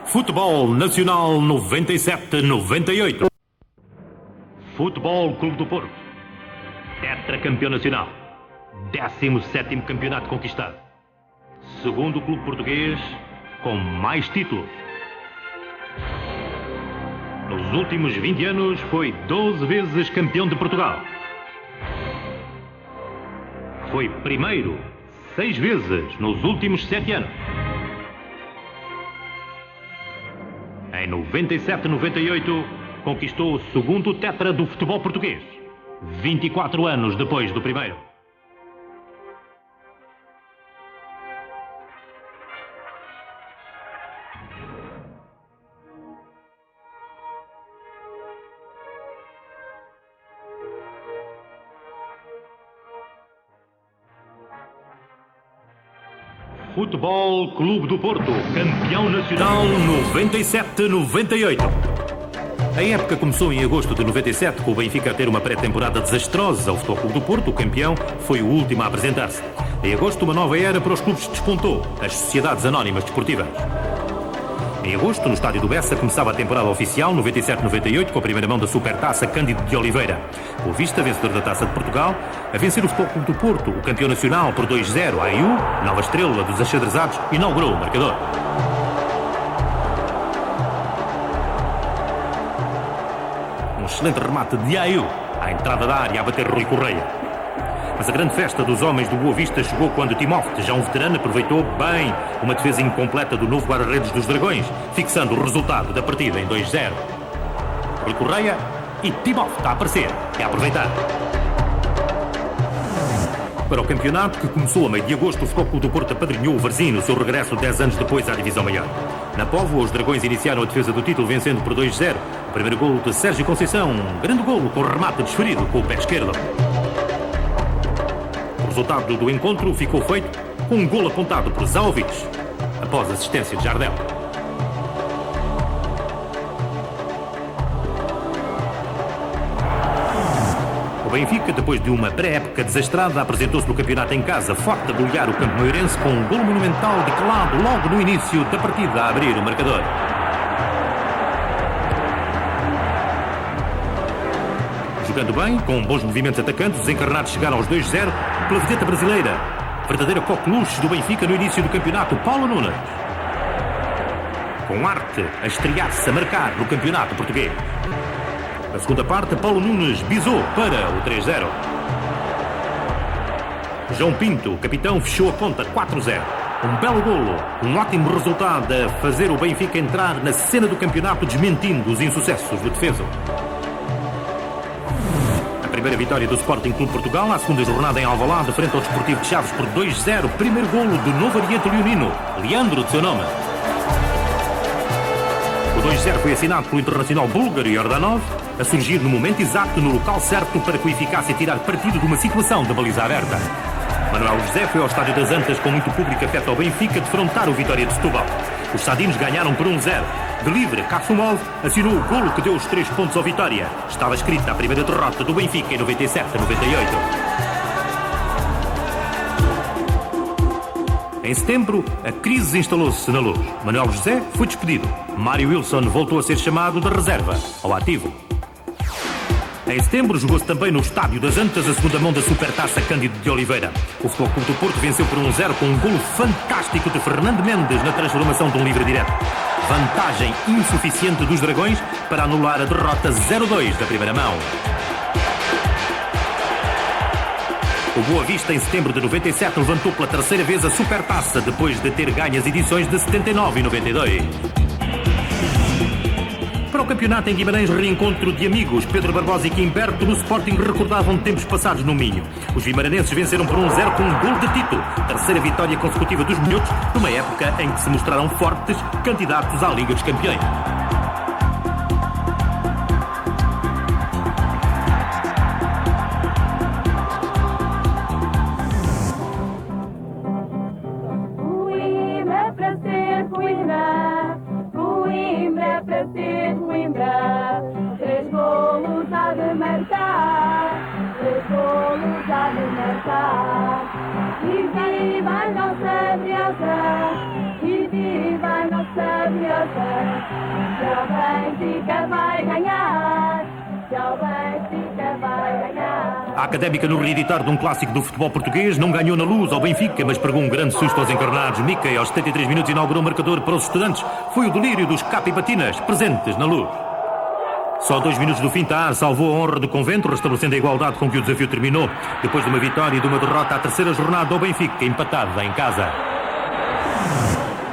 Futebol Nacional 97-98. Futebol Clube do Porto. Tetracampeão nacional. 17º campeonato conquistado. Segundo clube português com mais títulos. Nos últimos 20 anos foi 12 vezes campeão de Portugal. Foi primeiro 6 vezes nos últimos 7 anos. Em 97-98 conquistou o segundo tetra do futebol português, 24 anos depois do primeiro. Futebol Clube do Porto, campeão nacional 97-98. A época começou em agosto de 97, com o Benfica a ter uma pré-temporada desastrosa. O Futebol Clube do Porto, o campeão, foi o último a apresentar-se. Em agosto, uma nova era para os clubes despontou, as Sociedades Anónimas Desportivas. Em agosto, no estádio do Bessa, começava a temporada oficial 97-98 com a primeira mão da Supertaça Cândido de Oliveira. O Vista, vencedor da Taça de Portugal, a vencer o Futebol Clube do Porto, o campeão nacional, por 2-0. A AIU, nova estrela dos achadrezados, inaugurou o marcador. Um excelente remate de AIU, à entrada da área a bater Rui Correia. Mas a grande festa dos homens do Boa Vista chegou quando Timóteo, já um veterano, aproveitou bem uma defesa incompleta do novo guarda-redes dos Dragões, fixando o resultado da partida em 2-0. Rui Correia e Timóteo a aparecer, é a aproveitar. Para o campeonato, que começou a meio de agosto, o Futebol Clube do Porto apadrinhou o Varzim no seu regresso 10 anos depois à divisão maior. Na Póvoa, os Dragões iniciaram a defesa do título vencendo por 2-0. O primeiro golo de Sérgio Conceição, um grande golo com remate desferido com o pé esquerdo. O resultado do encontro ficou feito com um golo apontado por Zaovic, após a assistência de Jardel. O Benfica, depois de uma pré-época desastrada, apresentou-se no campeonato em casa, forte a golear o Campo Moeirense com um golo monumental declarado logo no início da partida a abrir o marcador. Jogando bem, com bons movimentos atacantes, os encarnados chegaram aos 2-0 pela vedeta brasileira. Verdadeira coqueluche do Benfica no início do campeonato, Paulo Nunes. Com arte a estrear-se a marcar no campeonato português. Na segunda parte, Paulo Nunes bisou para o 3-0. João Pinto, o capitão, fechou a conta 4-0. Um belo golo, um ótimo resultado a fazer o Benfica entrar na cena do campeonato, desmentindo os insucessos do defesa. Primeira vitória do Sporting Clube Portugal, na segunda jornada em Alvalade, frente ao Desportivo de Chaves por 2-0. Primeiro golo do novo Oriente Leonino, Leandro de seu nome. O 2-0 foi assinado pelo internacional búlgaro Yordanov, a surgir no momento exato, no local certo, para que o eficácia tirar partido de uma situação de baliza aberta. Manuel José foi ao Estádio das Antas com muito público afeto ao Benfica defrontar o Vitória de Setúbal. Os sadinos ganharam por 1-0. De livre, Kassumov assinou o golo que deu os 3 pontos ao Vitória. Estava escrita a primeira derrota do Benfica em 97-98. Em setembro, a crise instalou-se na Luz. Manuel José foi despedido. Mário Wilson voltou a ser chamado de reserva ao ativo. Em setembro, jogou-se também no Estádio das Antas a segunda mão da Supertaça Cândido de Oliveira. O Futebol Clube do Porto venceu por 1-0 com um golo fantástico de Fernando Mendes na transformação de um livre direto. Vantagem insuficiente dos Dragões para anular a derrota 0-2 da primeira mão. O Boa Vista, em setembro de 97, levantou pela terceira vez a Supertaça, depois de ter ganho as edições de 79 e 92. Para o campeonato em Guimarães, reencontro de amigos. Pedro Barbosa e Quimberto no Sporting recordavam tempos passados no Minho. Os vimaranenses venceram por 1-0 com um gol de Tito. Terceira vitória consecutiva dos minhotos, numa época em que se mostraram fortes candidatos à Liga dos Campeões. E viva a nossa Briosa, Se o Benfica vai ganhar, se o Benfica vai ganhar. A Académica, no reeditar de um clássico do futebol português, não ganhou na Luz ao Benfica, mas pregou um grande susto aos encarnados. Mickey, aos 73 minutos, inaugurou o marcador para os estudantes. Foi o delírio dos capibatinas, presentes na Luz. Só 2 minutos do fim, Taar salvou a honra do Convento, restabelecendo a igualdade com que o desafio terminou, depois de uma vitória e de uma derrota à terceira jornada ao Benfica, empatada em casa.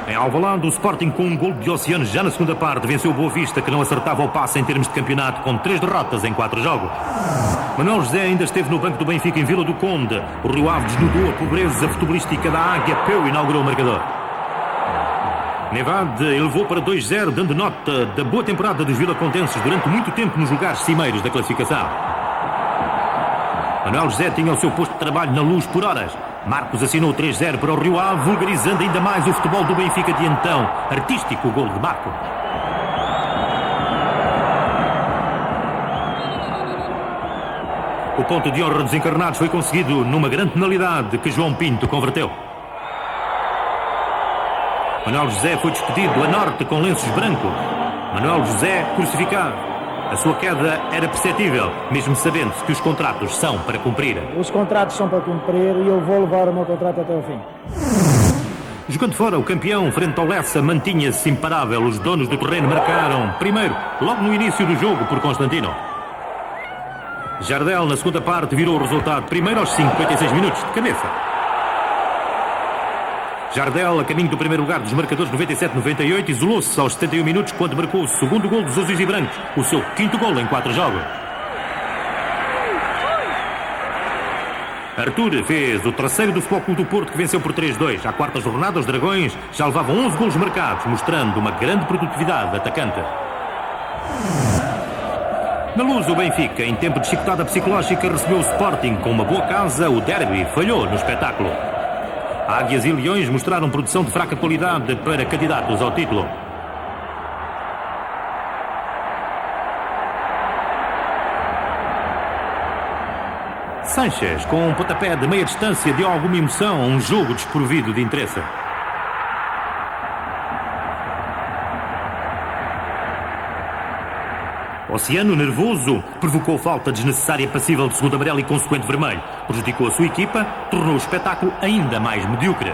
Em Alvalade, o Sporting, com um gol de Oceano já na segunda parte, venceu o Boa Vista, que não acertava o passe em termos de campeonato, com 3 derrotas em 4 jogos. Manuel José ainda esteve no banco do Benfica em Vila do Conde. O Rio Ave desnudou a pobreza futebolística da Águia Peu e inaugurou o marcador. Nevade elevou para 2-0, dando nota da boa temporada dos vilacontenses durante muito tempo nos lugares cimeiros da classificação. Manuel José tinha o seu posto de trabalho na Luz por horas. Marcos assinou 3-0 para o Rio Ave, vulgarizando ainda mais o futebol do Benfica de então. Artístico o golo de Marco. O ponto de honra dos encarnados foi conseguido numa grande penalidade que João Pinto converteu. Manuel José foi despedido a norte com lenços brancos. Manuel José crucificado. A sua queda era perceptível, mesmo sabendo-se que os contratos são para cumprir. Os contratos são para cumprir e eu vou levar o meu contrato até o fim. Jogando fora, o campeão, frente ao Lessa, mantinha-se imparável. Os donos do terreno marcaram primeiro, logo no início do jogo, por Constantino. Jardel, na segunda parte, virou o resultado. Primeiro aos 56 minutos, de cabeça. Jardel, a caminho do primeiro lugar dos marcadores 97-98, isolou-se aos 71 minutos quando marcou o segundo gol dos azuis e brancos, o seu 5º gol em 4 jogos. Arthur fez o terceiro do Futebol Clube do Porto, que venceu por 3-2. À quarta jornada, os Dragões já levavam 11 golos marcados, mostrando uma grande produtividade atacante. Na Luz, o Benfica, em tempo de chicotada psicológica, recebeu o Sporting com uma boa casa. O derby falhou no espetáculo. Águias e Leões mostraram produção de fraca qualidade para candidatos ao título. Sanches, com um pontapé de meia distância, deu alguma emoção a um jogo desprovido de interesse. Oceano, nervoso, provocou falta desnecessária passível de segundo amarelo e consequente vermelho. Prejudicou a sua equipa, tornou o espetáculo ainda mais medíocre.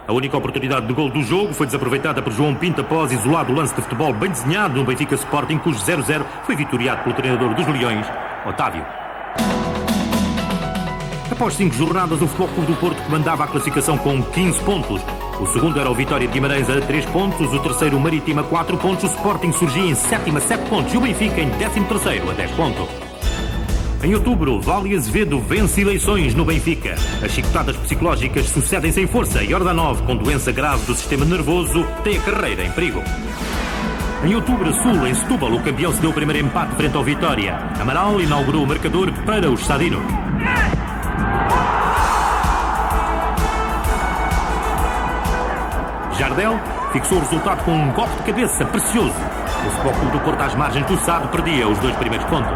A única oportunidade de gol do jogo foi desaproveitada por João Pinto após isolado lance de futebol bem desenhado no Benfica Sporting, cujo 0-0 foi vitoriado pelo treinador dos Leões, Otávio. Após 5 jornadas, o Futebol Clube do Porto comandava a classificação com 15 pontos. O segundo era o Vitória de Guimarães a 3 pontos, o terceiro o Marítimo a 4 pontos, o Sporting surgia em 7º a 7 pontos e o Benfica em 13º a 10 pontos. Em outubro, Vale Azevedo vence eleições no Benfica. As chicotadas psicológicas sucedem-se em força e Ordanov, com doença grave do sistema nervoso, tem a carreira em perigo. Em outubro, Sul, em Setúbal, o campeão se deu o primeiro empate frente ao Vitória. Amaral inaugurou o marcador para os Sadinos. Jardel fixou o resultado com um golpe de cabeça precioso. O Futebol Clube do Porto, às margens do Sado, perdia os 2 primeiros pontos.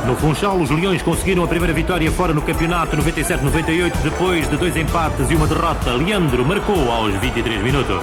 No Funchal, os Leões conseguiram a primeira vitória fora no campeonato 97-98, depois de 2 empates e uma derrota. Leandro marcou aos 23 minutos.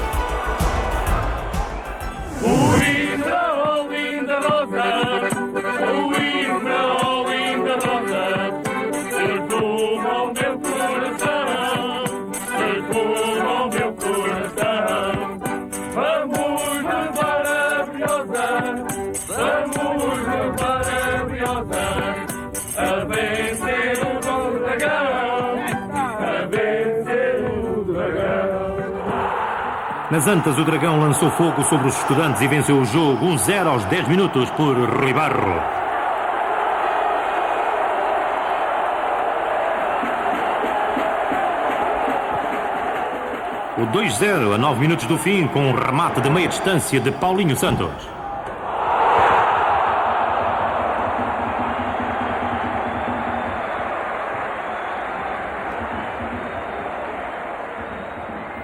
Nas Antas, o Dragão lançou fogo sobre os estudantes e venceu o jogo 1-0 aos 10 minutos por Rui Barro. O 2-0 a 9 minutos do fim, com um remate de meia distância de Paulinho Santos.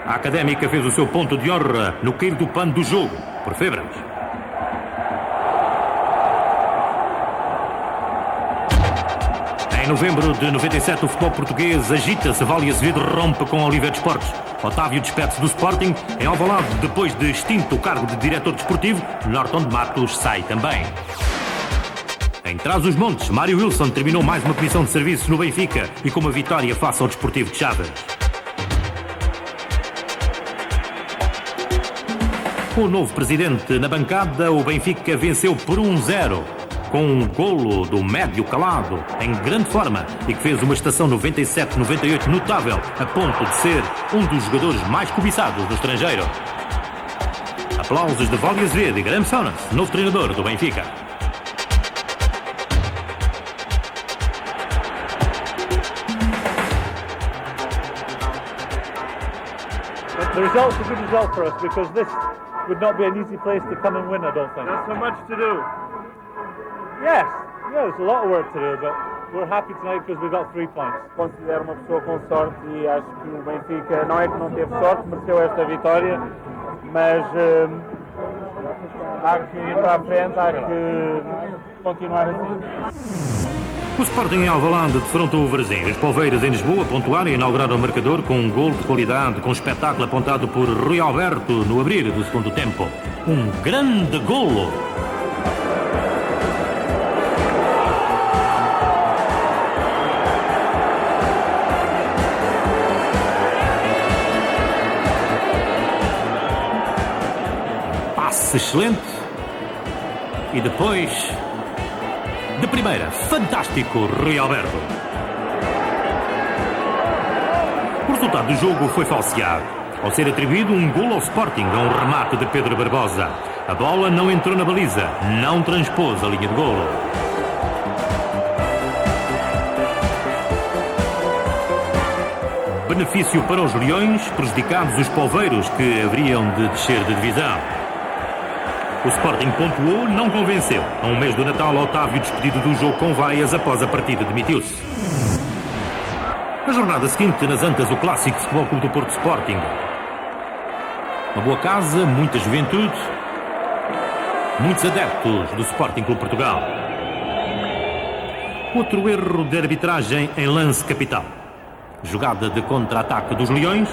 A Académica fez o seu ponto de honra no cair do pano do jogo, por Febras. Em novembro de 97, o futebol português agita-se. Vale Azevedo rompe com Oliveira de Esportes. Otávio despede-se do Sporting em Alvalade depois de extinto o cargo de diretor desportivo. Norton de Matos sai também. Em Trás-os-Montes, Mário Wilson terminou mais uma comissão de serviços no Benfica e com uma vitória face ao Desportivo de Chaves. Com o novo presidente na bancada, o Benfica venceu por 1-0, com um golo do médio calado, em grande forma, e que fez uma estação 97-98 notável, a ponto de ser um dos jogadores mais cobiçados do estrangeiro. Aplausos de Valde Azevedo e Graham Souness, novo treinador do Benfica. The result's a good result for us because this would not be an easy place to come and win, I don't think. There's so much to do. Yes, yeah, there's a lot of work to do, but we're happy tonight because we got 3 points. Considero uma pessoa com sorte e acho que o Benfica não é que não teve sorte, mereceu esta vitória, mas há que ir para a frente, há que continuar assim. O Sporting em Alvalade defrontou o Varzim. Os Polveiras em Lisboa pontuaram e inauguraram o marcador com um gol de qualidade, com espetáculo apontado por Rui Alberto no abrir do segundo tempo. Um grande golo! Passe excelente. E depois, de primeira, fantástico Rui Alberto. O resultado do jogo foi falseado, ao ser atribuído um golo ao Sporting a um remate de Pedro Barbosa. A bola não entrou na baliza, não transpôs a linha de golo. Benefício para os Leões, prejudicados os Polveiros, que haveriam de descer de divisão. O Sporting pontuou, não convenceu. A um mês do Natal, Otávio, despedido do jogo com vaias após a partida, demitiu-se. Na jornada seguinte, nas Antas, o clássico Futebol Clube do Porto Sporting. Uma boa casa, muita juventude, muitos adeptos do Sporting Clube Portugal. Outro erro de arbitragem em lance capital. Jogada de contra-ataque dos Leões,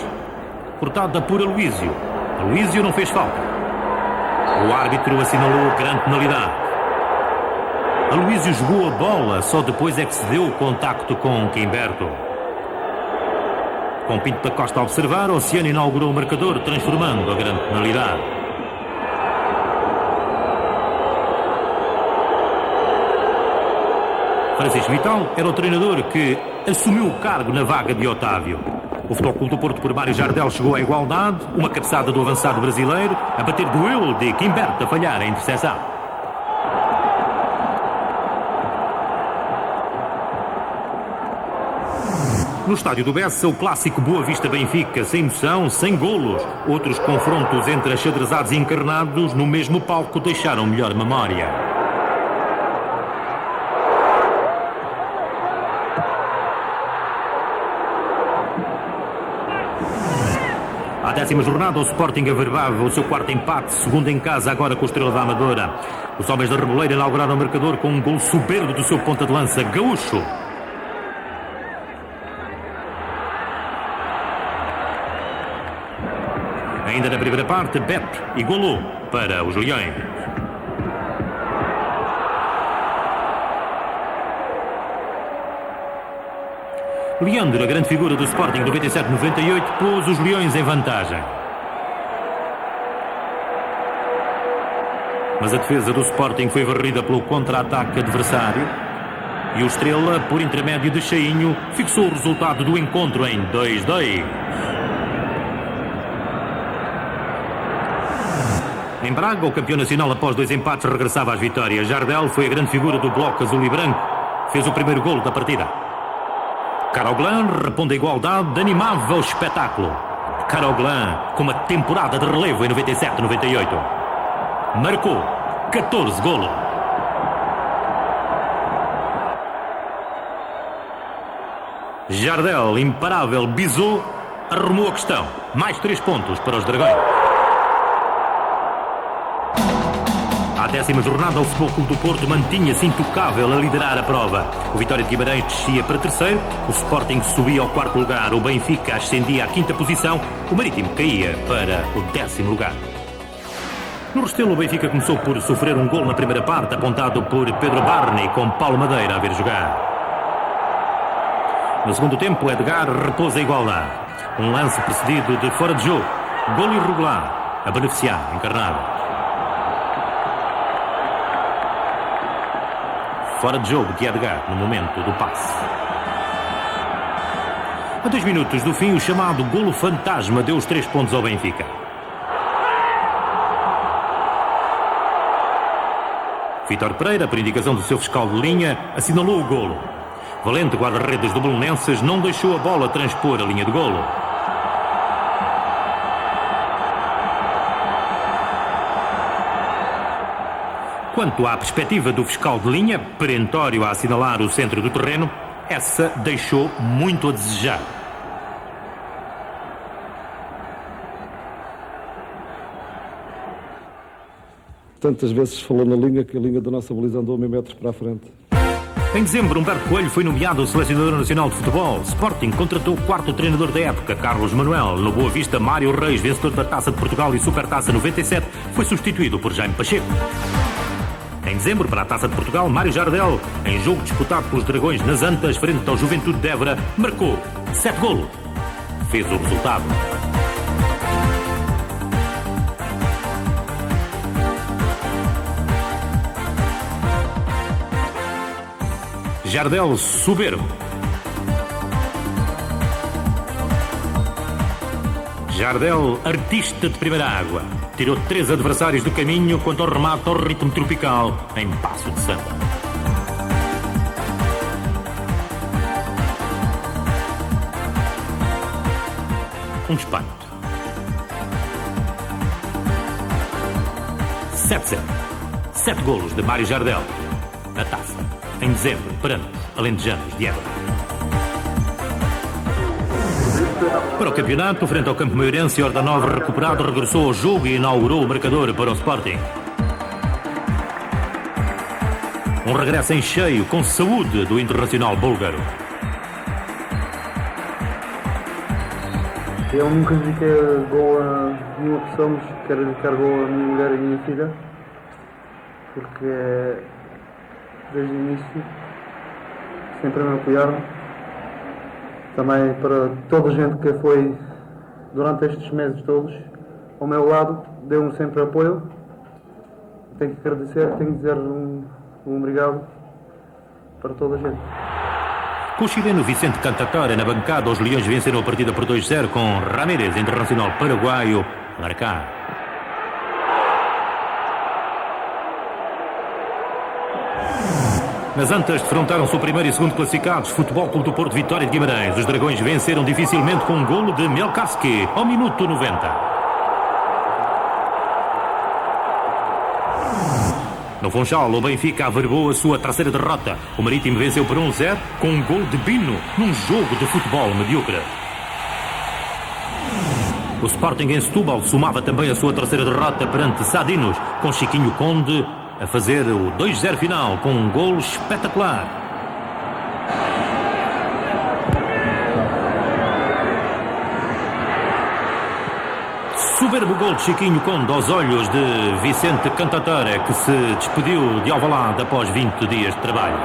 cortada por Aloísio. Aloísio não fez falta. O árbitro assinalou grande penalidade. Aloísio jogou a bola, só depois é que se deu o contacto com Quimberto. Com Pinto da Costa a observar, Oceano inaugurou o marcador, transformando a grande penalidade. Francisco Vital era o treinador que assumiu o cargo na vaga de Otávio. O Futebol Clube do Porto por Mário Jardel chegou à igualdade, uma cabeçada do avançado brasileiro, a bater duelo de Quimberto a falhar a interseção. No estádio do Bessa, o clássico Boa Vista-Benfica, sem emoção, sem golos. Outros confrontos entre achadrezados e encarnados no mesmo palco deixaram melhor memória. À 10ª jornada, o Sporting averbava o seu quarto empate, segundo em casa, agora com o Estrela da Amadora. Os homens da Reboleira inauguraram o marcador com um gol soberbo do seu ponta de lança, Gaúcho. Ainda na primeira parte, Beto igualou para os Leões. Leandro, a grande figura do Sporting 97-98, pôs os Leões em vantagem. Mas a defesa do Sporting foi varrida pelo contra-ataque adversário e o Estrela, por intermédio de Cheinho, fixou o resultado do encontro em 2-2. Em Braga, o campeão nacional, após 2 empates, regressava às vitórias. Jardel foi a grande figura do bloco azul e branco. Fez o primeiro golo da partida. Caroglan, repondo a igualdade, animava o espetáculo. Caroglan, com uma temporada de relevo em 97-98. Marcou 14 golos. Jardel, imparável, bisou, arrumou a questão. Mais 3 pontos para os Dragões. À 10ª jornada, o Futebol Clube do Porto mantinha-se intocável a liderar a prova. O Vitória de Guimarães descia para terceiro, o Sporting subia ao 4º lugar, o Benfica ascendia à 5ª posição, o Marítimo caía para o 10º lugar. No Restelo, o Benfica começou por sofrer um gol na primeira parte, apontado por Pedro Barney, com Paulo Madeira a ver jogar. No segundo tempo, Edgar repôs a igualdade. Um lance precedido de fora de jogo. Gol irregular, a beneficiar Encarnado. Fora de jogo de Edgar no momento do passe. A 2 minutos do fim, o chamado golo fantasma deu os 3 pontos ao Benfica. Vítor Pereira, por indicação do seu fiscal de linha, assinalou o golo. Valente, guarda-redes do Belenenses, não deixou a bola transpor a linha de golo. Quanto à perspectiva do fiscal de linha, perentório a assinalar o centro do terreno, essa deixou muito a desejar. Tantas vezes se falou na linha que a linha da nossa baliza andou 1.000 metros para a frente. Em dezembro, Humberto Coelho foi nomeado selecionador nacional de futebol. Sporting contratou o 4º treinador da época, Carlos Manuel. No Boa Vista, Mário Reis, vencedor da Taça de Portugal e Supertaça 97, foi substituído por Jaime Pacheco. Em dezembro, para a Taça de Portugal, Mário Jardel, em jogo disputado pelos Dragões nas Antas, frente ao Juventude de Évora, marcou 7 golos. Fez o resultado. Jardel soberbo. Jardel, artista de primeira água. Tirou 3 adversários do caminho quanto ao remate ao ritmo tropical em passo de samba. Um espanto. 7-0. 7 golos de Mário Jardel. A taça, em dezembro, perante alentejanos de Évora. Para o campeonato, frente ao Campo Moreirense, Ordanov, recuperado, regressou ao jogo e inaugurou o marcador para o Sporting. Um regresso em cheio, com saúde, do internacional búlgaro. Eu nunca dediquei gol a nenhuma pessoa, mas quero dedicar gol a minha mulher e a minha filha, porque desde o início sempre me apoiaram. Também para toda a gente que foi durante estes meses todos ao meu lado, deu-me sempre apoio. Tenho que agradecer, tenho que dizer um obrigado para toda a gente. Com o chileno Vicente Cantatore na bancada, os Leões venceram a partida por 2-0 com Ramírez, internacional paraguaio, a marcar. Nas Antas defrontaram-se o primeiro e segundo classificados, Futebol Clube do Porto, Vitória de Guimarães. Os Dragões venceram dificilmente com um golo de Melkarski ao minuto 90. No Funchal, o Benfica averbou a sua terceira derrota. O Marítimo venceu por 1-0 com um golo de Bino num jogo de futebol medíocre. O Sporting em Setúbal somava também a sua terceira derrota perante Sadinos, com Chiquinho Conde a fazer o 2-0 final com um golo espetacular. Soberbo gol de Chiquinho Conde aos olhos de Vicente Cantatore, que se despediu de Alvalade após 20 dias de trabalho.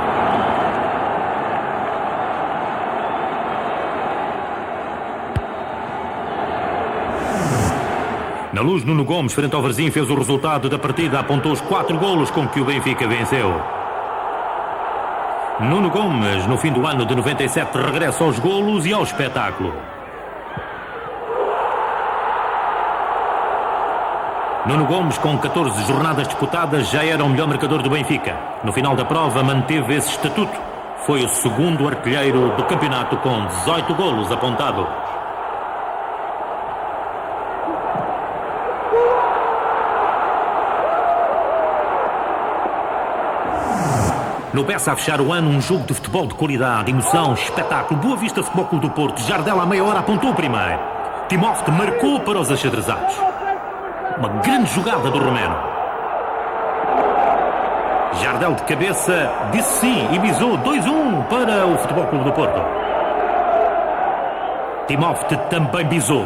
Na Luz, Nuno Gomes, frente ao Varzim, fez o resultado da partida, apontou os 4 golos com que o Benfica venceu. Nuno Gomes, no fim do ano de 97, regressa aos golos e ao espetáculo. Nuno Gomes, com 14 jornadas disputadas, já era o melhor marcador do Benfica. No final da prova, manteve esse estatuto. Foi o segundo artilheiro do campeonato com 18 golos apontado. No Bessa, a fechar o ano, um jogo de futebol de qualidade, emoção, espetáculo. Boa Vista, Futebol Clube do Porto. Jardel, à meia hora, apontou o primeiro. Timóteo marcou para os achadrezados. Uma grande jogada do romeno. Jardel de cabeça disse sim e bisou 2-1 para o Futebol Clube do Porto. Timofte também bisou.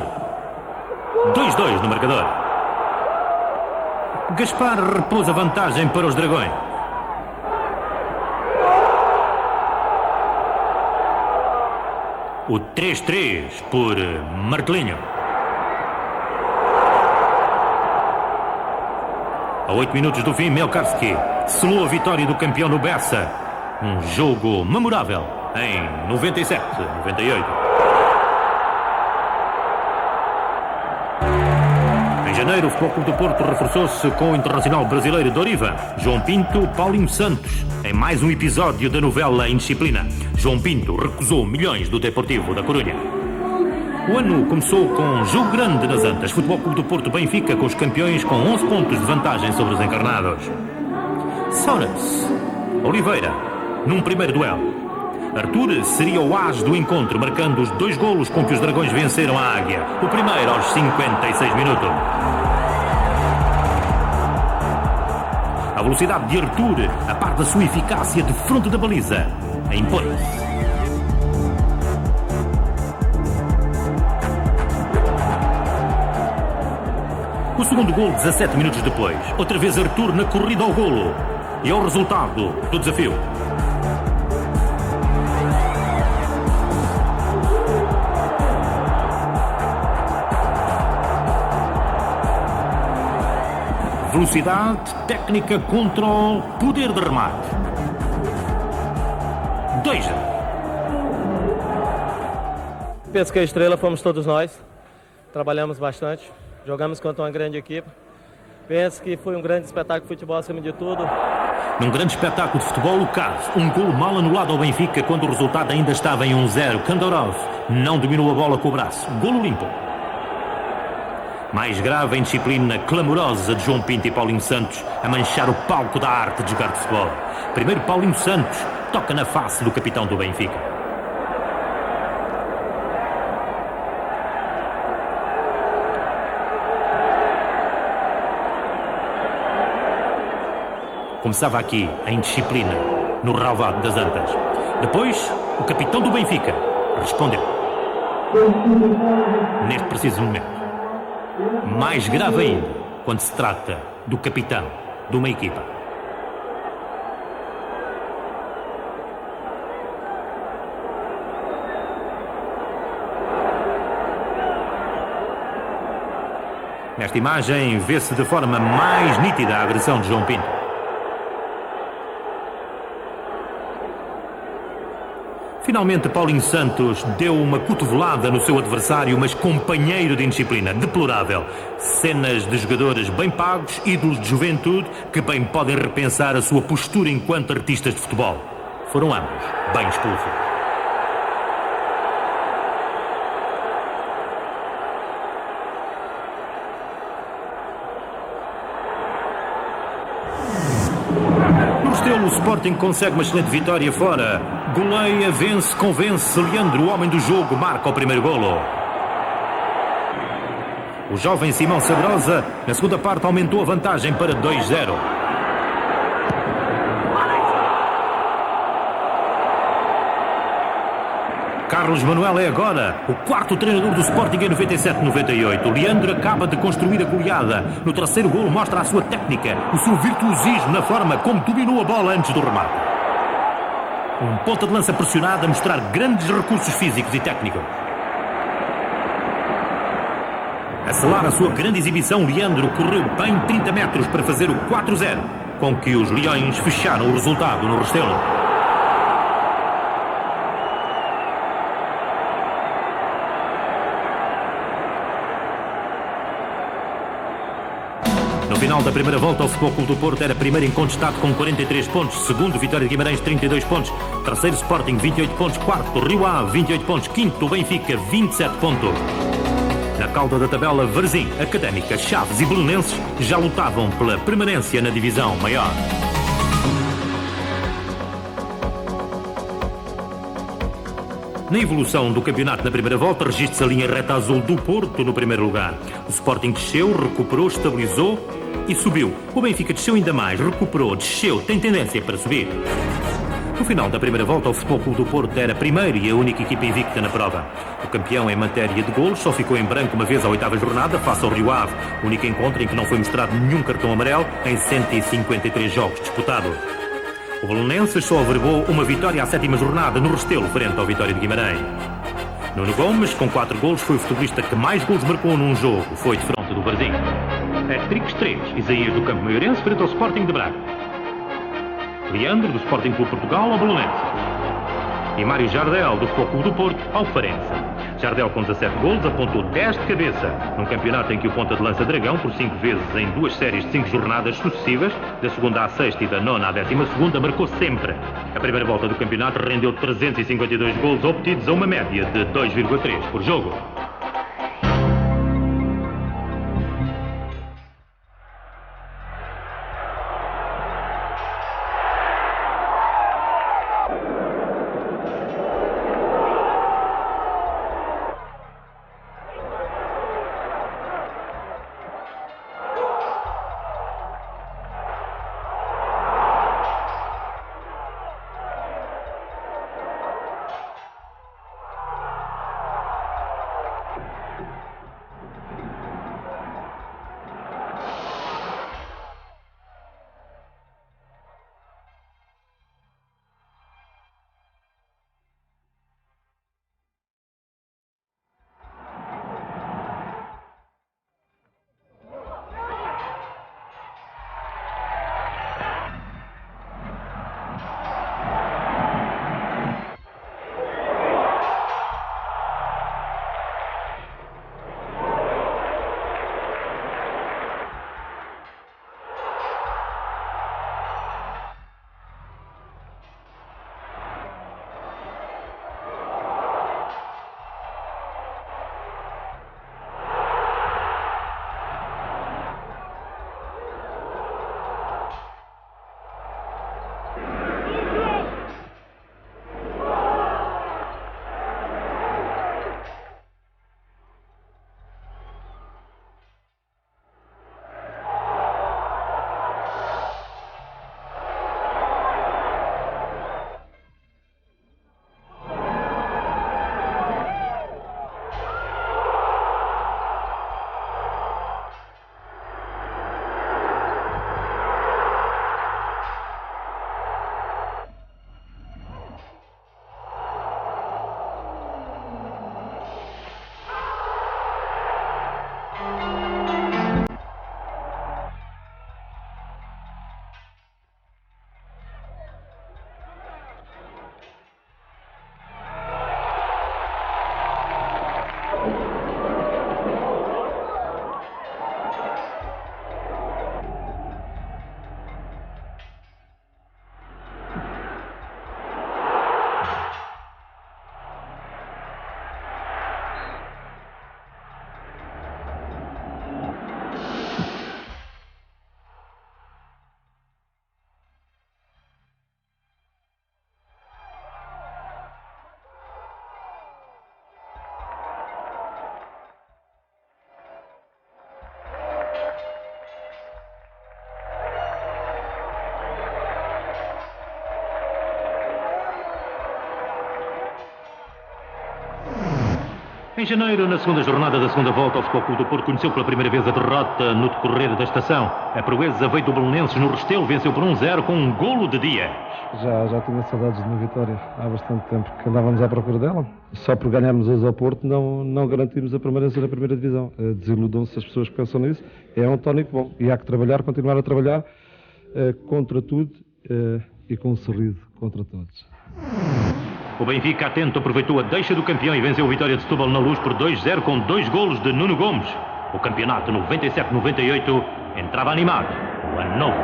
2-2 no marcador. Gaspar repôs a vantagem para os Dragões. O 3-3 por Martelinho. A 8 minutos do fim, Melkarski selou a vitória do campeão no Bessa. Um jogo memorável em 97, 98. Em janeiro, o Futebol Clube do Porto reforçou-se com o internacional brasileiro Doriva, João Pinto, Paulinho Santos, em mais um episódio da novela Indisciplina. João Pinto recusou milhões do Deportivo da Corunha. O ano começou com um jogo grande nas Antas. Futebol Clube do Porto Benfica com os campeões com 11 pontos de vantagem sobre os encarnados. Soares, Oliveira, num primeiro duelo. Arthur seria o as do encontro, marcando os 2 golos com que os Dragões venceram a Águia. O primeiro aos 56 minutos. A velocidade de Arthur, a par da sua eficácia de fronte da baliza, a impõe-se. O segundo gol 17 minutos depois. Outra vez Arthur na corrida ao golo. E é o resultado do desafio. Velocidade, técnica contra o poder de remate. 2-0. Penso que a estrela fomos todos nós. Trabalhamos bastante. Jogamos contra uma grande equipe. Penso que foi um grande espetáculo de futebol acima de tudo. Num grande espetáculo de futebol, o caso. Um golo mal anulado ao Benfica quando o resultado ainda estava em 1-0. Kandorov não dominou a bola com o braço. Golo limpo. Mais grave a indisciplina clamorosa de João Pinto e Paulinho Santos a manchar o palco da arte de jogar de futebol. Primeiro Paulinho Santos toca na face do capitão do Benfica. Começava aqui a indisciplina no relvado das Antas. Depois, o capitão do Benfica respondeu. Neste preciso momento. Mais grave ainda quando se trata do capitão de uma equipa. Nesta imagem vê-se de forma mais nítida a agressão de João Pinto. Finalmente, Paulinho Santos deu uma cotovelada no seu adversário, mas companheiro de indisciplina. Deplorável. Cenas de jogadores bem pagos, ídolos de juventude, que bem podem repensar a sua postura enquanto artistas de futebol. Foram ambos bem expulsos. O Sporting consegue uma excelente vitória fora. Goleia, vence, convence. Leandro, o homem do jogo, marca o primeiro golo. O jovem Simão Sabrosa, na segunda parte, aumentou a vantagem para 2-0. Carlos Manuel é agora o quarto treinador do Sporting em 97-98. Leandro acaba de construir a goleada. No terceiro golo mostra a sua técnica, o seu virtuosismo na forma como dominou a bola antes do remate. Um ponta de lança pressionado a mostrar grandes recursos físicos e técnicos. A selar a sua grande exibição, Leandro correu bem 30 metros para fazer o 4-0, com que os Leões fecharam o resultado no Restelo. No final da primeira volta, o Futebol Clube do Porto era primeiro incontestado com 43 pontos, segundo Vitória de Guimarães 32 pontos, terceiro Sporting 28 pontos, quarto Rio Ave 28 pontos, quinto Benfica 27 pontos. Na cauda da tabela, Varzim, Académica, Chaves e Belenenses já lutavam pela permanência na divisão maior. Na evolução do campeonato na primeira volta, registra-se a linha reta azul do Porto no primeiro lugar. O Sporting desceu, recuperou, estabilizou e subiu. O Benfica desceu ainda mais, recuperou, desceu, tem tendência para subir. No final da primeira volta, o Futebol Clube do Porto era a primeira e a única equipa invicta na prova. O campeão em matéria de golos só ficou em branco uma vez à 8ª jornada, face ao Rio Ave, único encontro em que não foi mostrado nenhum cartão amarelo em 153 jogos disputados. O Belenenses só averbou uma vitória à 7ª jornada no Restelo, frente ao Vitória de Guimarães. Nuno Gomes, com 4 golos, foi o futebolista que mais golos marcou num jogo, foi de fronte do Varzim. Hat-tricks 3, Isaías do Campo Maiorense frente ao Sporting de Braga. Leandro, do Sporting Clube Portugal, ao Belenenses. E Mário Jardel, do Futebol Clube do Porto, ao Farense. Jardel, com 17 golos, apontou 10 de cabeça, num campeonato em que o ponta de lança Dragão, por 5 vezes em 2 séries de 5 jornadas sucessivas, da 2ª à 6ª e da 9ª à 12ª, marcou sempre. A primeira volta do campeonato rendeu 352 golos obtidos a uma média de 2,3 por jogo. Em janeiro, na 2ª jornada da 2ª volta, o Futebol Clube do Porto conheceu pela primeira vez a derrota no decorrer da estação. A proeza veio do Belenenses no Restelo, venceu por 1-0 com um golo de Dias. Já tinha saudades de uma vitória há bastante tempo que andávamos à procura dela. Só por ganharmos hoje ao Porto não garantimos a permanência na primeira divisão. Desiludam-se as pessoas que pensam nisso. É um tónico bom e há que trabalhar, continuar a trabalhar contra tudo e com um sorriso contra todos. O Benfica, atento, aproveitou a deixa do campeão e venceu o Vitória de Setúbal na Luz por 2-0 com 2 golos de Nuno Gomes. O campeonato 97-98 entrava animado. O ano novo.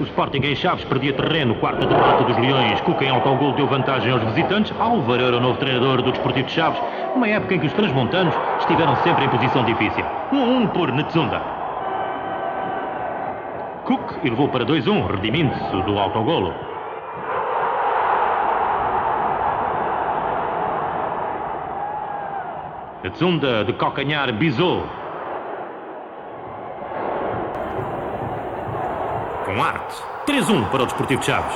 O Sporting em Chaves perdia terreno, 4ª derrota dos Leões. Cuca em autogol deu vantagem aos visitantes. Álvaro era o novo treinador do Desportivo de Chaves, uma época em que os transmontanos estiveram sempre em posição difícil. 1-1 por Netsunda. Cook e levou para 2-1, redimindo-se do autogolo. A desunda de calcanhar Bizot. Com arte. 3-1 para o Desportivo de Chaves.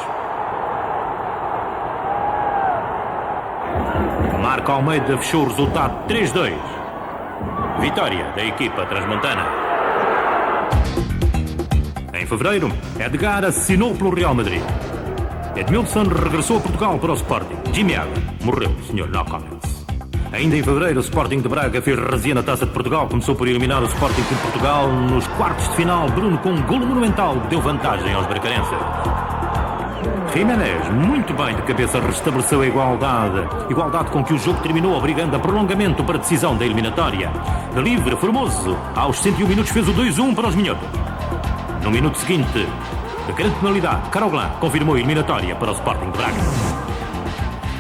Marco Almeida fechou o resultado 3-2. Vitória da equipa transmontana. Em fevereiro, Edgar assinou pelo Real Madrid. Edmilson regressou a Portugal para o Sporting. Jimmy Aga morreu, Sr. No comments. Ainda em fevereiro, o Sporting de Braga fez resia na Taça de Portugal. Começou por eliminar o Sporting de Portugal nos quartos de final. Bruno com um golo monumental que deu vantagem aos bracarenses. Jiménez, muito bem de cabeça, restabeleceu a igualdade. Igualdade com que o jogo terminou, obrigando a prolongamento para a decisão da eliminatória. De livre, Formoso, aos 101 minutos fez o 2-1 para os minhotos. No minuto seguinte, de grande penalidade, Caroglan confirmou a eliminatória para o Sporting de Braga.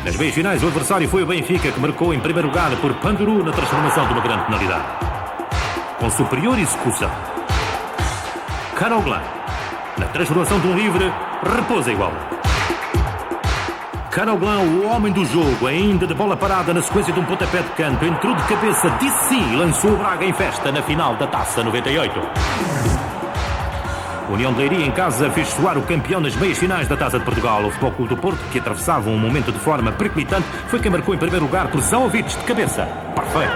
Nas meias finais, o adversário foi o Benfica, que marcou em primeiro lugar por Panduru na transformação de uma grande penalidade. Com superior execução, Caroglan, na transformação de um livre, repousa igual. Caroglan, o homem do jogo, ainda de bola parada na sequência de um pontapé de canto, entrou de cabeça, disse sim, lançou o Braga em festa na final da Taça 98. União de Leiria em casa fez soar o campeão nas meias finais da Taça de Portugal. O Futebol Clube do Porto, que atravessava um momento de forma periclitante, foi quem marcou em primeiro lugar por Zaovic de cabeça. Perfeito.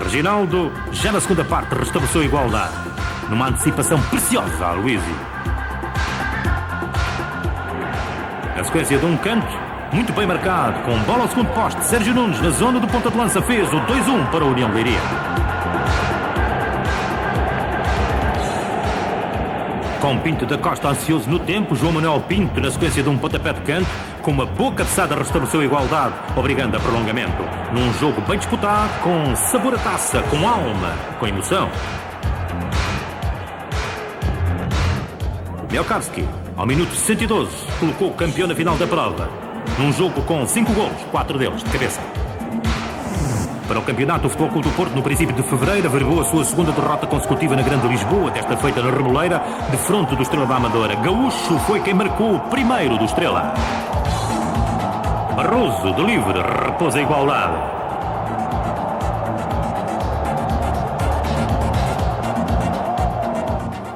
Reginaldo, já na segunda parte, restabeleceu a igualdade, numa antecipação preciosa a Luizzi. Na sequência de um canto, muito bem marcado, com bola ao segundo poste, Sérgio Nunes, na zona do ponta de lança, fez o 2-1 para a União de Leiria. Com Pinto da Costa ansioso no tempo, João Manuel Pinto, na sequência de um pontapé de canto, com uma boa cabeçada, restabeleceu a igualdade, obrigando a prolongamento. Num jogo bem disputado, com sabor a taça, com alma, com emoção. Mielkarski, ao minuto 112, colocou o campeão na final da prova. Num jogo com 5 golos, 4 deles de cabeça. Para o campeonato, o Futebol Clube do Porto, no princípio de fevereiro, averigou a sua segunda derrota consecutiva na Grande Lisboa, desta feita na Remoleira, de fronte do Estrela da Amadora. Gaúcho foi quem marcou o primeiro do Estrela. Barroso, de livre, repousa a igualdade.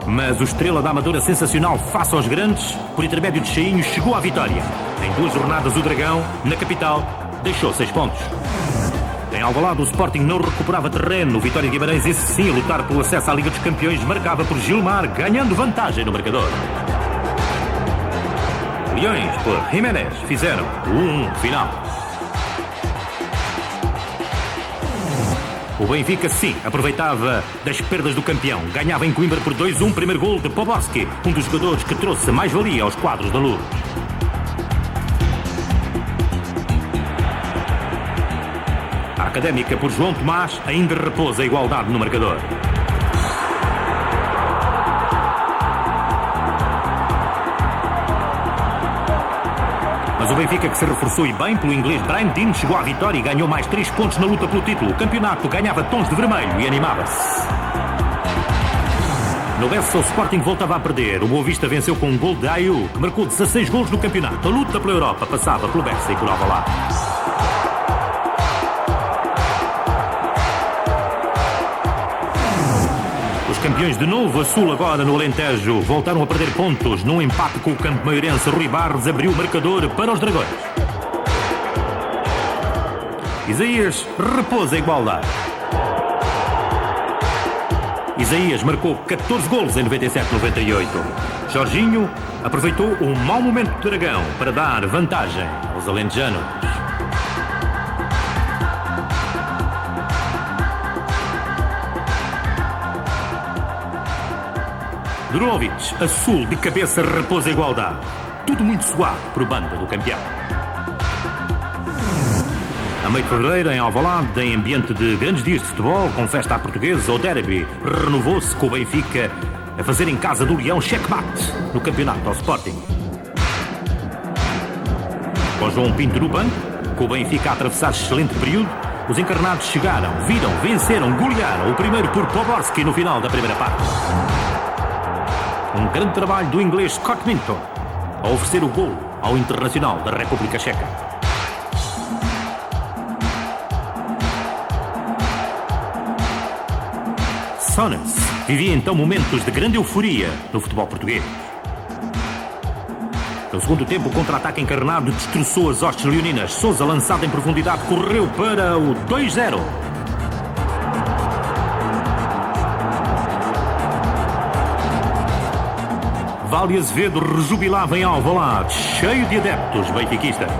Mas o Estrela da Amadora, sensacional face aos grandes, por intermédio de Cheinho, chegou à vitória. Em 2 jornadas, o Dragão, na capital, deixou 6 pontos. Em Alvalade, o Sporting não recuperava terreno. O Vitória de Guimarães, esse sim, a lutar pelo acesso à Liga dos Campeões, marcava por Gilmar, ganhando vantagem no marcador. Leões, por Jiménez, fizeram o 1-1 final. O Benfica, sim, aproveitava das perdas do campeão. Ganhava em Coimbra por 2-1, primeiro gol de Poborski, um dos jogadores que trouxe mais-valia aos quadros da Luz. A Académica, por João Tomás, ainda repousa a igualdade no marcador. Mas o Benfica, que se reforçou e bem pelo inglês Brian Dean, chegou à vitória e ganhou mais 3 pontos na luta pelo título. O campeonato ganhava tons de vermelho e animava-se. No Bessa, o Sporting voltava a perder. O Boa Vista venceu com um gol de Ayu, que marcou 16 golos no campeonato. A luta pela Europa passava pelo Bessa e por Alvalade. Campeões de novo a Sul, agora no Alentejo, voltaram a perder pontos. Num empate com o Campo Maiorense, Rui Barros abriu o marcador para os Dragões. Isaías repousa a igualdade. Isaías marcou 14 golos em 97-98. Jorginho aproveitou um mau momento do Dragão para dar vantagem aos alentejanos. Durovic, a Sul, de cabeça, repousa a igualdade. Tudo muito suave por banda do campeão. A meio de fevereiro, em Alvalade, em ambiente de grandes dias de futebol, com festa à portuguesa, o derby renovou-se com o Benfica a fazer em casa do Leão checkmate no campeonato ao Sporting. Com João Pinto no banco, com o Benfica a atravessar excelente período, os encarnados chegaram, viram, venceram, golearam o primeiro por Poborski no final da primeira parte. Um grande trabalho do inglês Scott Minton a oferecer o golo ao Internacional da República Checa. Sonnes vivia então momentos de grande euforia no futebol português. No segundo tempo, o contra-ataque encarnado destroçou as hostes leoninas. Sousa, lançado em profundidade, correu para o 2-0. Vale Azevedo rejubilava em Alvalade, cheio de adeptos benfiquistas.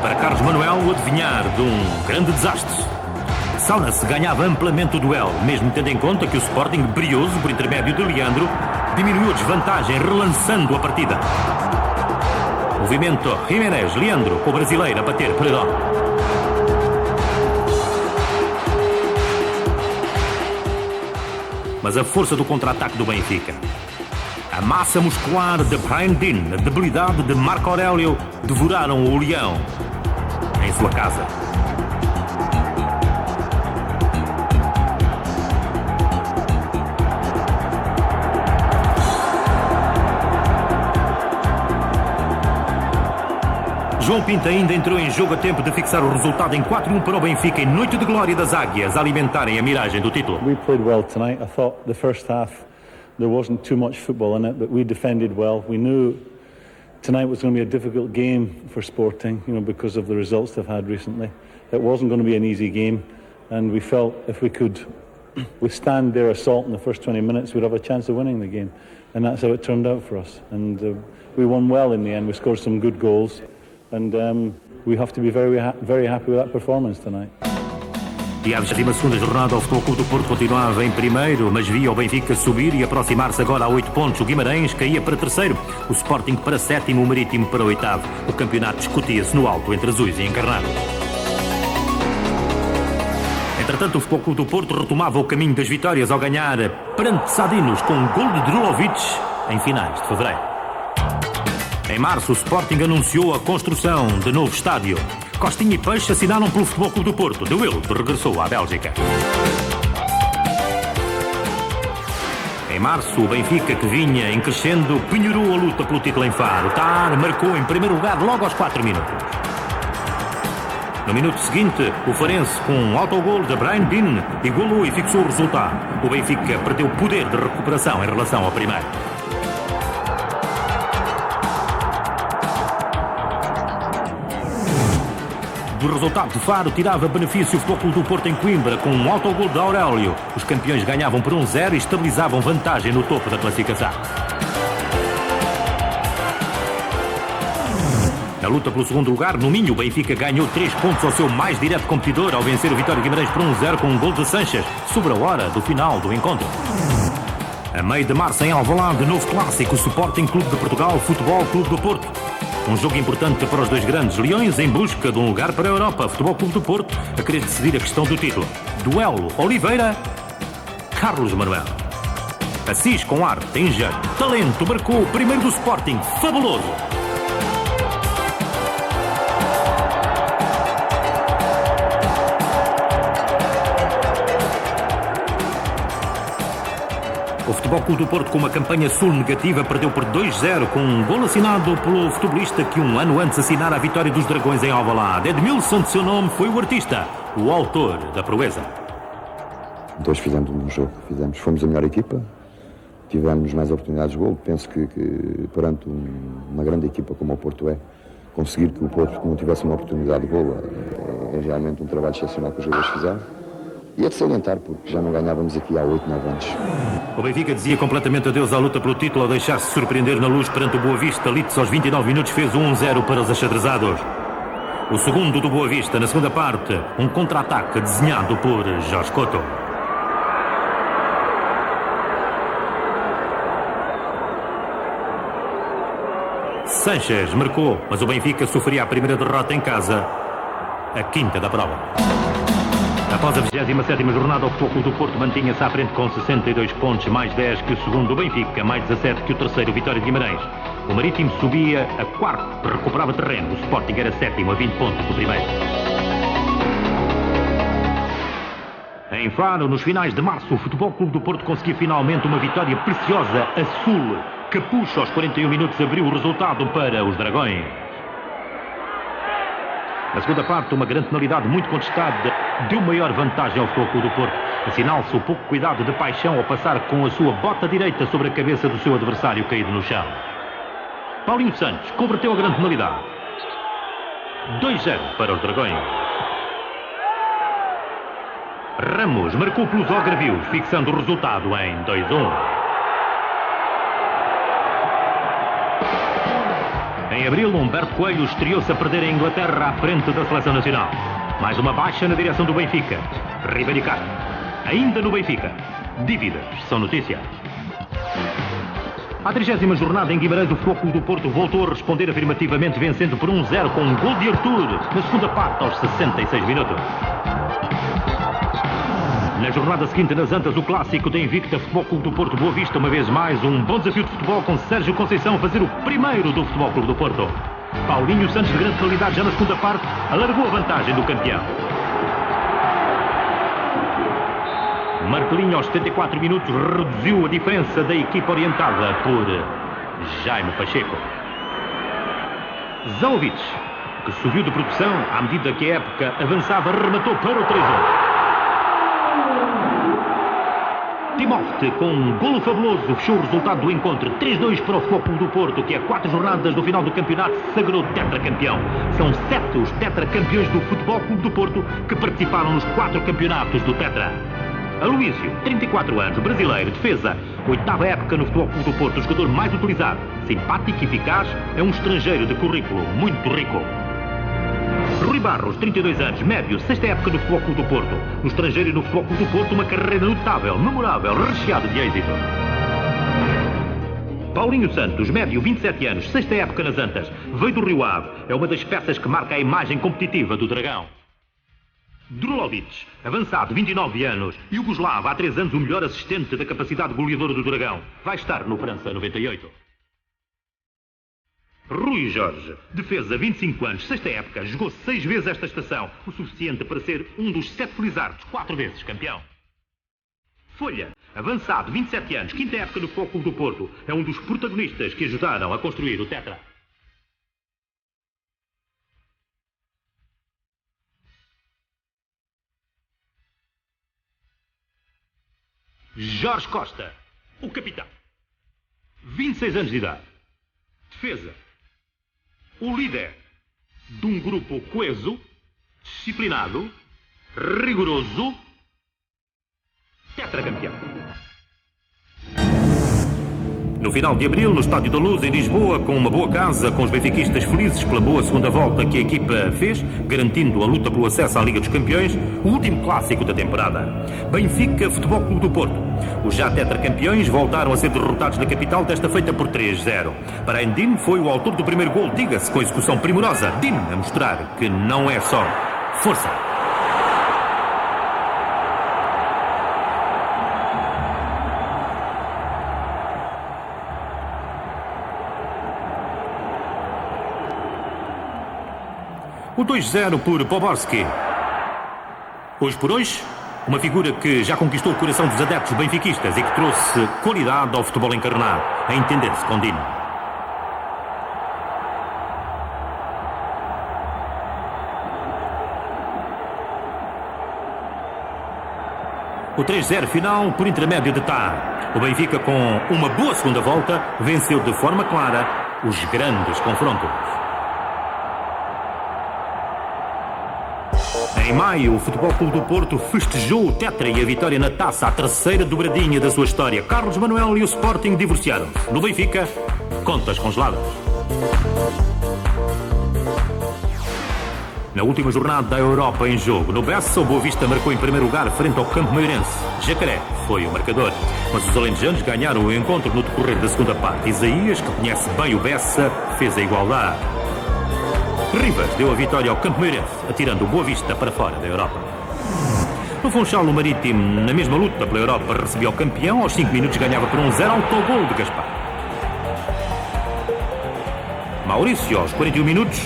Para Carlos Manuel, o adivinhar de um grande desastre. Sonnes ganhava amplamente o duelo, mesmo tendo em conta que o Sporting, brioso por intermédio de Leandro, diminuiu a desvantagem, relançando a partida. Movimento Jiménez, Leandro, com o brasileiro a bater Peredão. Mas a força do contra-ataque do Benfica, a massa muscular de Brian Dean, a debilidade de Marco Aurélio devoraram o Leão em sua casa. João Pinto ainda entrou em jogo a tempo de fixar o resultado em 4-1 para o Benfica em noite de glória das Águias, a alimentarem a miragem do título. We played well tonight. I thought the first half there wasn't too much football in it, but we defended well. We knew tonight was going to be a difficult game for Sporting, because of the results they've had recently. It wasn't going to be an easy game, and we felt if we could withstand their assault in the first 20 minutes, we'd have a chance of winning the game. And that's how it turned out for us. And we won well in the end. We scored some good goals. And we have to be very happy with that performance tonight. E a 22ª jornada, o Futebol Clube do Porto continuava em primeiro, mas via o Benfica subir e aproximar-se agora a 8 pontos. O Guimarães caía para terceiro, o Sporting para sétimo, o Marítimo para oitavo. O campeonato discutia-se no alto entre azuis e encarnados. Entretanto, o Futebol Clube do Porto retomava o caminho das vitórias ao ganhar perante Sadinos com um gol de Drulovic em finais de fevereiro. Em março, o Sporting anunciou a construção de novo estádio. Costinha e Peixe assinaram pelo Futebol Clube do Porto. De Wilde regressou à Bélgica. Em março, o Benfica, que vinha em crescendo, penhorou a luta pelo título em Faro. Tar marcou em primeiro lugar logo aos 4 minutos. No minuto seguinte, o Farense, com um autogol de Brian Dean, igualou e fixou o resultado. O Benfica perdeu poder de recuperação em relação ao primeiro. Do resultado de Faro tirava benefício o Futebol Clube do Porto em Coimbra com um autogol de Aurélio. Os campeões ganhavam por 1-0 e estabilizavam vantagem no topo da classificação. Na luta pelo segundo lugar, no Minho, o Benfica ganhou 3 pontos ao seu mais direto competidor ao vencer o Vitória de Guimarães por 1-0 com um gol de Sanches, sobre a hora do final do encontro. A meio de março, em Alvalade, novo clássico, Sporting Clube de Portugal, Futebol Clube do Porto. Um jogo importante para os dois grandes leões em busca de um lugar para a Europa. Futebol Clube do Porto a querer decidir a questão do título. Duelo Oliveira-Carlos Manuel. Assis com arte, engenho, talento, marcou o primeiro do Sporting. Fabuloso! O Futebol Clube do Porto, com uma campanha sul negativa, perdeu por 2-0 com um golo assinado pelo futebolista que um ano antes assinara a vitória dos Dragões em Alvalade. Edmilson, de seu nome, foi o artista, o autor da proeza. Dois fizemos um bom jogo, fomos a melhor equipa, tivemos mais oportunidades de golo. Penso que perante uma grande equipa como o Porto conseguir que o Porto não tivesse uma oportunidade de golo é realmente um trabalho excepcional que os jogadores fizeram. E é de salientar, porque já não ganhávamos aqui há 8, 9 anos. O Benfica dizia completamente adeus à luta pelo título ao deixar-se surpreender na luz perante o Boa Vista. Litz, aos 29 minutos, fez 1-0 para os achadrezados. O segundo do Boa Vista, na segunda parte, um contra-ataque desenhado por Jorge Couto. Sanches marcou, mas o Benfica sofria a primeira derrota em casa, a quinta da prova. Após a 27ª jornada, o Futebol Clube do Porto mantinha-se à frente com 62 pontos, mais 10 que o segundo do Benfica, mais 17 que o terceiro Vitória de Guimarães. O Marítimo subia a quarto, recuperava terreno. O Sporting era sétimo, a 20 pontos do primeiro. Em Faro, nos finais de março, o Futebol Clube do Porto conseguiu finalmente uma vitória preciosa a sul. Capucho, aos 41 minutos, abriu o resultado para os Dragões. Na segunda parte, uma grande penalidade muito contestada deu maior vantagem ao Futebol Clube do Porto. Assinala-se o pouco cuidado de Paixão ao passar com a sua bota direita sobre a cabeça do seu adversário caído no chão. Paulinho Santos converteu a grande penalidade. 2-0 para os Dragões. Ramos marcou pelos algarvios, fixando o resultado em 2-1. Em abril, Humberto Coelho estreou-se a perder a Inglaterra à frente da Seleção Nacional. Mais uma baixa na direção do Benfica. Ribeiro Castro. Ainda no Benfica. Dívidas são notícia. À 30ª jornada em Guimarães, o Futebol Clube do Porto voltou a responder afirmativamente, vencendo por 1-0 com um gol de Artur na segunda parte, aos 66 minutos. Na jornada seguinte, nas Antas, o clássico da Invicta Futebol Clube do Porto Boa Vista, uma vez mais, um bom desafio de futebol com Sérgio Conceição a fazer o primeiro do Futebol Clube do Porto. Paulinho Santos, de grande qualidade, já na segunda parte, alargou a vantagem do campeão. Martelinho, aos 74 minutos, reduziu a diferença da equipa orientada por Jaime Pacheco. Zalovic, que subiu de produção à medida que a época avançava, rematou para o 3-1. Timofte, com um golo fabuloso, fechou o resultado do encontro. 3-2 para o Futebol Clube do Porto, que a 4 jornadas do final do campeonato se sagrou tetracampeão. São 7 os tetracampeões do Futebol Clube do Porto que participaram nos 4 campeonatos do Tetra. Aloísio, 34 anos, brasileiro, defesa, 8ª época no Futebol Clube do Porto, o jogador mais utilizado, simpático e eficaz, é um estrangeiro de currículo muito rico. Rui Barros, 32 anos, médio, 6ª época no Futebol Clube do Porto. No estrangeiro e no Futebol Clube do Porto, uma carreira notável, memorável, recheada de êxito. Paulinho Santos, médio, 27 anos, 6ª época nas Antas, veio do Rio Ave, é uma das peças que marca a imagem competitiva do Dragão. Drulovic, avançado, 29 anos, Yugoslavo, há 3 anos o melhor assistente da capacidade goleadora do Dragão, vai estar no França 98. Rui Jorge, defesa, 25 anos, 6ª época, jogou 6 vezes esta estação, o suficiente para ser um dos 7 felizardos, 4 vezes campeão. Folha, avançado, 27 anos, 5ª época no Futebol Clube do Porto, é um dos protagonistas que ajudaram a construir o Tetra. Jorge Costa, o capitão, 26 anos de idade, defesa, o líder de um grupo coeso, disciplinado, rigoroso, tetracampeão. No final de abril, no Estádio da Luz, em Lisboa, com uma boa casa, com os benfiquistas felizes pela boa segunda volta que a equipa fez, garantindo a luta pelo acesso à Liga dos Campeões, o último clássico da temporada. Benfica Futebol Clube do Porto. Os já tetracampeões voltaram a ser derrotados na capital, desta feita por 3-0. Para Endin foi o autor do primeiro gol, diga-se, com execução primorosa. Din a mostrar que não é só força. O 2-0 por Poborski. Hoje por hoje, uma figura que já conquistou o coração dos adeptos benfiquistas e que trouxe qualidade ao futebol encarnado, a entender-se com Dino. O 3-0 final por intermédio de Tá. O Benfica, com uma boa segunda volta, venceu de forma clara os grandes confrontos. Em maio, o Futebol Clube do Porto festejou o Tetra e a vitória na taça, a terceira dobradinha da sua história. Carlos Manuel e o Sporting divorciaram-se. No Benfica, contas congeladas. Na última jornada da Europa em jogo, no Bessa, o Boa Vista marcou em primeiro lugar frente ao Campo Meirense. Jacaré foi o marcador, mas os alentejanos ganharam o encontro no decorrer da segunda parte. Isaías, que conhece bem o Bessa, fez a igualdade. Rivas deu a vitória ao Campo Meirense, atirando o Boa Vista para fora da Europa. No Funchal, o Marítimo, na mesma luta pela Europa, recebia o campeão. Aos 5 minutos ganhava por 1-0 autogol de Gaspar. Maurício, aos 41 minutos,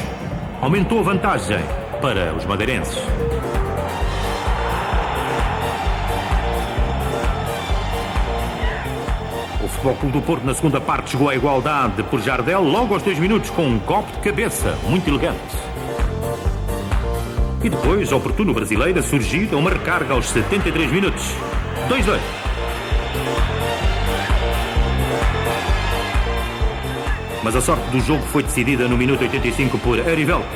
aumentou a vantagem para os madeirenses. O Futebol Clube do Porto, na segunda parte, chegou à igualdade por Jardel, logo aos 2 minutos, com um golpe de cabeça muito elegante. E depois, oportuno brasileiro a surgir a uma recarga aos 73 minutos. 2-2. Mas a sorte do jogo foi decidida no minuto 85 por Erivelto.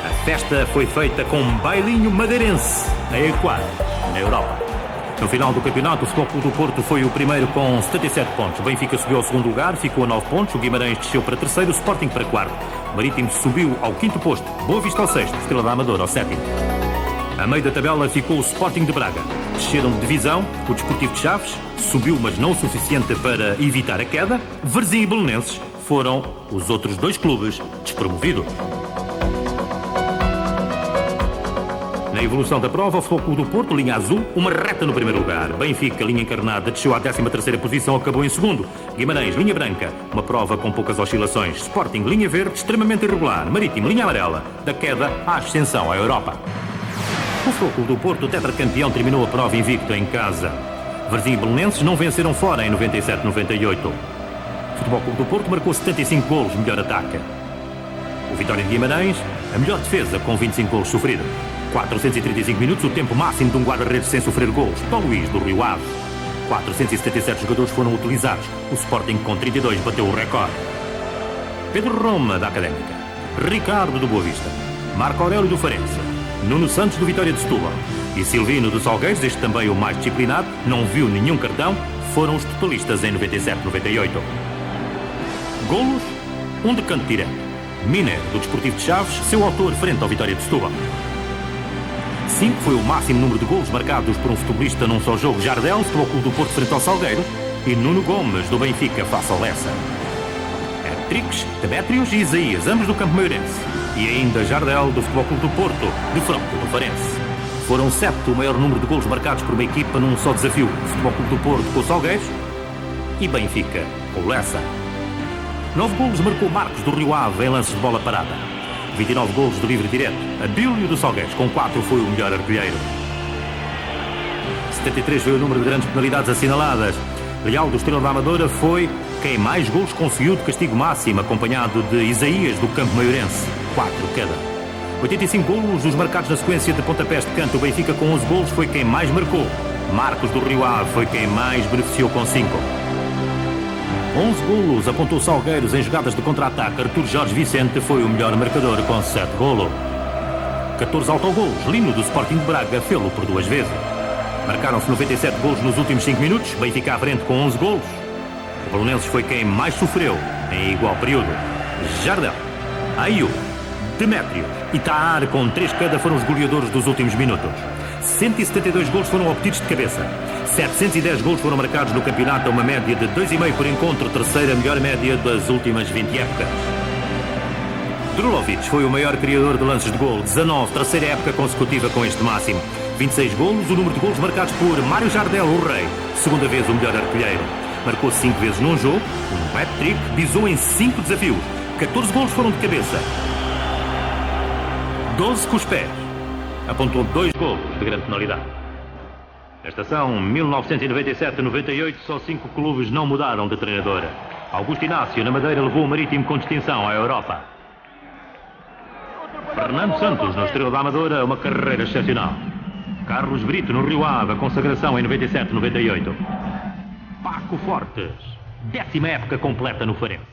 A festa foi feita com um bailinho madeirense a ecoar na Europa. No final do campeonato, o Futebol Clube do Porto foi o primeiro com 77 pontos. O Benfica subiu ao segundo lugar, ficou a 9 pontos. O Guimarães desceu para terceiro, o Sporting para quarto. O Marítimo subiu ao quinto posto. Boa Vista ao sexto, Estrela da Amadora ao sétimo. A meio da tabela ficou o Sporting de Braga. Desceram de divisão, o Desportivo de Chaves subiu, mas não o suficiente para evitar a queda. Varzim e Belenenses foram os outros dois clubes despromovidos. Na evolução da prova, o Futebol Clube do Porto, linha azul, uma reta no primeiro lugar. Benfica, linha encarnada, desceu à 13ª posição, acabou em segundo. Guimarães, linha branca, uma prova com poucas oscilações. Sporting, linha verde, extremamente irregular. Marítimo, linha amarela, da queda à ascensão à Europa. O Futebol Clube do Porto, tetracampeão, terminou a prova invicto em casa. Varzim e Belenenses não venceram fora em 97-98. O Futebol Clube do Porto marcou 75 golos, melhor ataque. O Vitória de Guimarães, a melhor defesa, com 25 golos sofridos. 435 minutos, o tempo máximo de um guarda-redes sem sofrer golos. Paulo Luís, do Rio Ave. 477 jogadores foram utilizados. O Sporting, com 32, bateu o recorde. Pedro Roma, da Académica. Ricardo, do Boa Vista. Marco Aurélio, do Farense. Nuno Santos, do Vitória de Setúbal. E Silvino, do Salgueiros, este também o mais disciplinado, não viu nenhum cartão, foram os totalistas em 97-98. Golos, um de canto direto. Miner, do Desportivo de Chaves, seu autor frente ao Vitória de Setúbal. 5 foi o máximo número de golos marcados por um futebolista num só jogo. Jardel, Futebol Clube do Porto frente ao Salgueiro, e Nuno Gomes, do Benfica, face ao Lessa. Hat-tricks, Demétrios e Isaías, ambos do Campo Maiorense. E ainda Jardel, do Futebol Clube do Porto, de fronte do Farense. Foram 7 o maior número de golos marcados por uma equipa num só desafio. Futebol Clube do Porto com o Salgueiros e Benfica com o Lessa. 9 golos marcou Marcos, do Rio Ave, em lances de bola parada. 29 golos de livre direto. Abílio, do Salgueiros, com 4 foi o melhor artilheiro. 73 foi o número de grandes penalidades assinaladas. Real, do Estrela da Amadora, foi quem mais golos conseguiu de castigo máximo, acompanhado de Isaías, do Campo Maiorense, 4 cada. 85 golos dos marcados na sequência de pontapés de canto. O Benfica, com 11 golos, foi quem mais marcou. Marcos, do Rio Ave, foi quem mais beneficiou com 5. 11 golos apontou Salgueiros em jogadas de contra-ataque. Artur Jorge Vicente foi o melhor marcador com 7 golos. 14 autogolos. Lino, do Sporting de Braga, fê-lo por 2 vezes. Marcaram-se 97 golos nos últimos 5 minutos. Benfica à frente com 11 golos. O Belenenses foi quem mais sofreu em igual período. Jardel, Ayu, Demétrio e Taar, com 3 cada, foram os goleadores dos últimos minutos. 172 golos foram obtidos de cabeça. 710 golos foram marcados no campeonato, a uma média de 2,5 por encontro, terceira melhor média das últimas 20 épocas. Drulovic foi o maior criador de lances de gol, 19, terceira época consecutiva com este máximo. 26 golos, o número de golos marcados por Mário Jardel, o rei, segunda vez o melhor artilheiro. Marcou 5 vezes num jogo, um hat-trick, bisou em 5 desafios. 14 golos foram de cabeça. 12 com os pés. Apontou 2 golos de grande penalidade. Na estação 1997-98, só 5 clubes não mudaram de treinador. Augusto Inácio, na Madeira, levou o Marítimo com distinção à Europa. Fernando Santos, no Estrela da Amadora, uma carreira excepcional. Carlos Brito, no Rio Ave, a consagração em 97-98. Paco Fortes, 10ª época completa no Farense.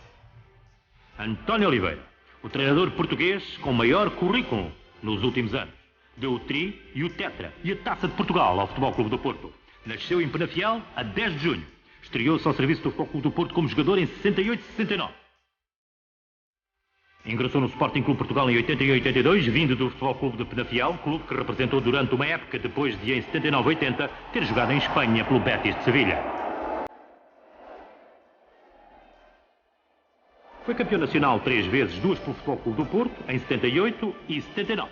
António Oliveira, o treinador português com maior currículo nos últimos anos. Deu o tri e o tetra e a Taça de Portugal ao Futebol Clube do Porto. Nasceu em Penafiel a 10 de junho. Estreou-se ao serviço do Futebol Clube do Porto como jogador em 68-69. Ingressou no Sporting Clube Portugal em 80-82, vindo do Futebol Clube de Penafiel, clube que representou durante uma época depois de, em 79-80, ter jogado em Espanha pelo Betis de Sevilha. Foi campeão nacional 3 vezes, 2 pelo Futebol Clube do Porto, em 78 e 79.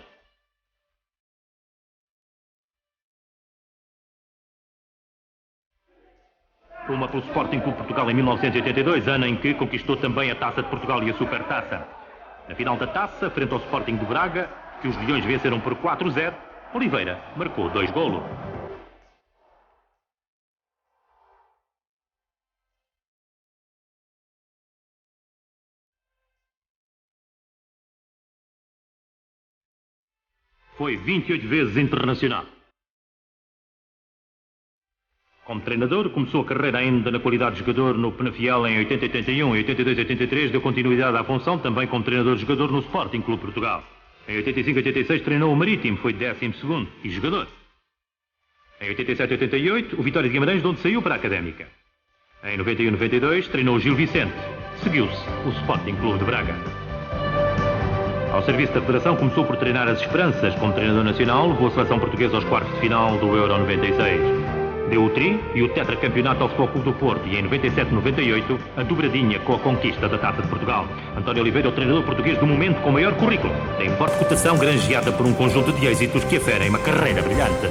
Uma pelo Sporting Clube Portugal em 1982, ano em que conquistou também a Taça de Portugal e a Supertaça. Na final da Taça, frente ao Sporting de Braga, que os Leões venceram por 4-0, Oliveira marcou 2 golos. Foi 28 vezes internacional. Como treinador, começou a carreira ainda na qualidade de jogador no Penafiel em 80-81 e 82-83, deu continuidade à função também como treinador-jogador no Sporting Clube Portugal. Em 85-86 treinou o Marítimo, foi 12º e jogador. Em 87-88, o Vitória de Guimarães, de onde saiu para a Académica. Em 91-92 treinou o Gil Vicente. Seguiu-se o Sporting Clube de Braga. Ao serviço da Federação, começou por treinar as Esperanças como treinador nacional, levou a seleção portuguesa aos quartos de final do Euro 96. Deu o tri e o tetracampeonato ao Futebol Clube do Porto e em 97-98 a dobradinha com a conquista da Taça de Portugal. António Oliveira é o treinador português do momento com maior currículo. Tem forte cotação granjeada por um conjunto de êxitos que aferem uma carreira brilhante.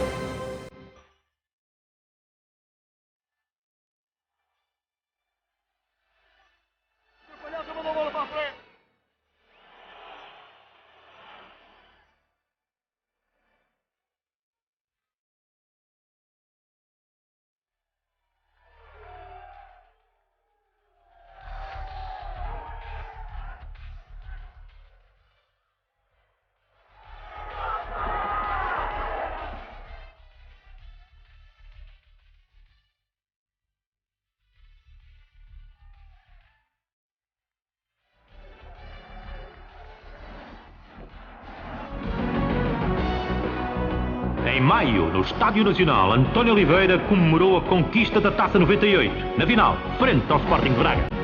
Em maio, no Estádio Nacional, António Oliveira comemorou a conquista da Taça 98, na final, frente ao Sporting de Braga.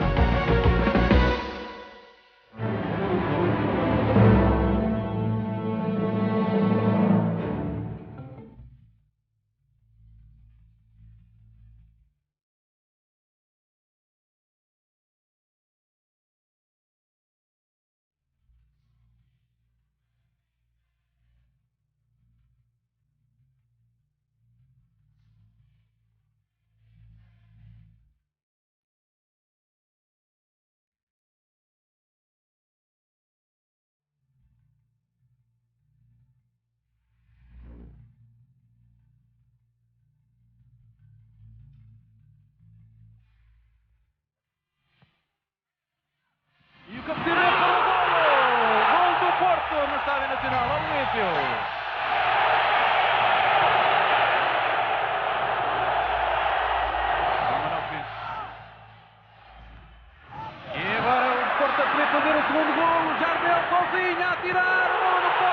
E agora o Porto a querer fazer o segundo gol. Jardel sozinho a atirar. O gol do Porto.